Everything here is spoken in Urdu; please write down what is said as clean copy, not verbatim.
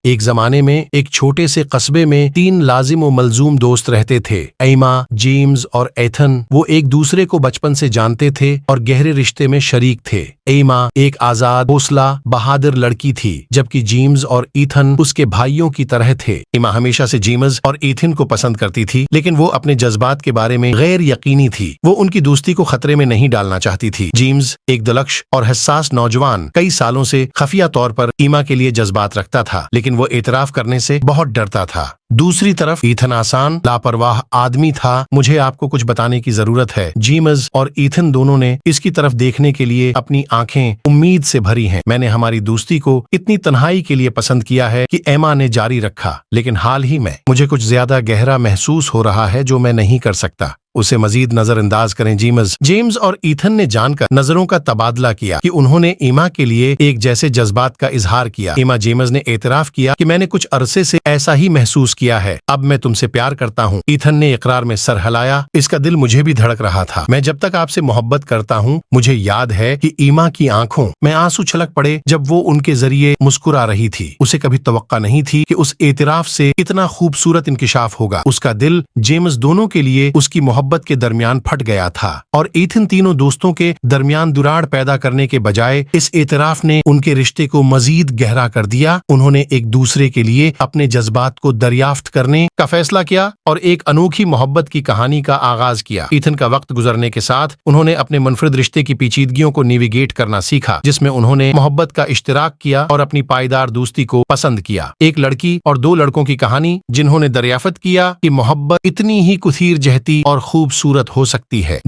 ایک زمانے میں ایک چھوٹے سے قصبے میں 3 لازم و ملزوم دوست رہتے تھے، ایما، جیمز اور ایتھن۔ وہ ایک دوسرے کو بچپن سے جانتے تھے اور گہرے رشتے میں شریک تھے۔ ایما ایک آزاد، حوصلہ بہادر لڑکی تھی، جبکہ جیمز اور ایتھن اس کے بھائیوں کی طرح تھے۔ ایما ہمیشہ سے جیمز اور ایتھن کو پسند کرتی تھی، لیکن وہ اپنے جذبات کے بارے میں غیر یقینی تھی۔ وہ ان کی دوستی کو خطرے میں نہیں ڈالنا چاہتی تھی۔ جیمز ایک دلکش اور حساس نوجوان کئی سالوں سے خفیہ طور پر ایما کے لیے جذبات رکھتا تھا، لیکن وہ اعتراف کرنے سے بہت ڈرتا تھا۔ دوسری طرف ایتھن آسان، لاپرواہ آدمی تھا۔ مجھے آپ کو کچھ بتانے کی ضرورت ہے۔ جیمز اور ایتھن دونوں نے اس کی طرف دیکھنے کے لیے اپنی آنکھیں امید سے بھری ہیں۔ میں نے ہماری دوستی کو اتنی تنہائی کے لیے پسند کیا ہے کہ ایما نے جاری رکھا، لیکن حال ہی میں مجھے کچھ زیادہ گہرا محسوس ہو رہا ہے جو میں نہیں کر سکتا۔ اسے مزید نظر انداز کریں جیمز اور ایتھن نے جان کر نظروں کا تبادلہ کیا کہ انہوں نے ایما کے لیے ایک جیسے جذبات کا اظہار کیا۔ ایما جیمز نے اعتراف کیا کہ میں نے کچھ عرصے سے ایسا ہی محسوس کیا ہے، اب میں تم سے پیار کرتا ہوں۔ ایتھن نے اقرار میں سر ہلایا، اس کا دل مجھے بھی دھڑک رہا تھا۔ میں جب تک آپ سے محبت کرتا ہوں، مجھے یاد ہے کہ ایما کی آنکھوں میں آنسو چھلک پڑے جب وہ ان کے ذریعے مسکرا رہی تھی۔ اسے کبھی توقع نہیں تھی کہ اس اعتراف سے اتنا خوبصورت انکشاف ہوگا۔ اس کا دل جیمز دونوں کے لیے اس کی محبت کے درمیان پھٹ گیا تھا، اور ایتھن تینوں دوستوں کے درمیان دراڑ پیدا کرنے کے بجائے اس اعتراف نے ان کے رشتے کو مزید گہرا کر دیا۔ انہوں نے ایک دوسرے کے لیے اپنے جذبات کو دریافت کرنے کا فیصلہ کیا اور ایک انوکھی محبت کی کہانی کا آغاز کیا۔ ایتھن کا وقت گزرنے کے ساتھ انہوں نے اپنے منفرد رشتے کی پیچیدگیوں کو نیویگیٹ کرنا سیکھا، جس میں انہوں نے محبت کا اشتراک کیا اور اپنی پائیدار دوستی کو پسند کیا۔ ایک لڑکی اور 2 لڑکوں کی کہانی جنہوں نے دریافت کیا کہ محبت اتنی ہی کثیر جہتی اور خوبصورت ہو سکتی ہے۔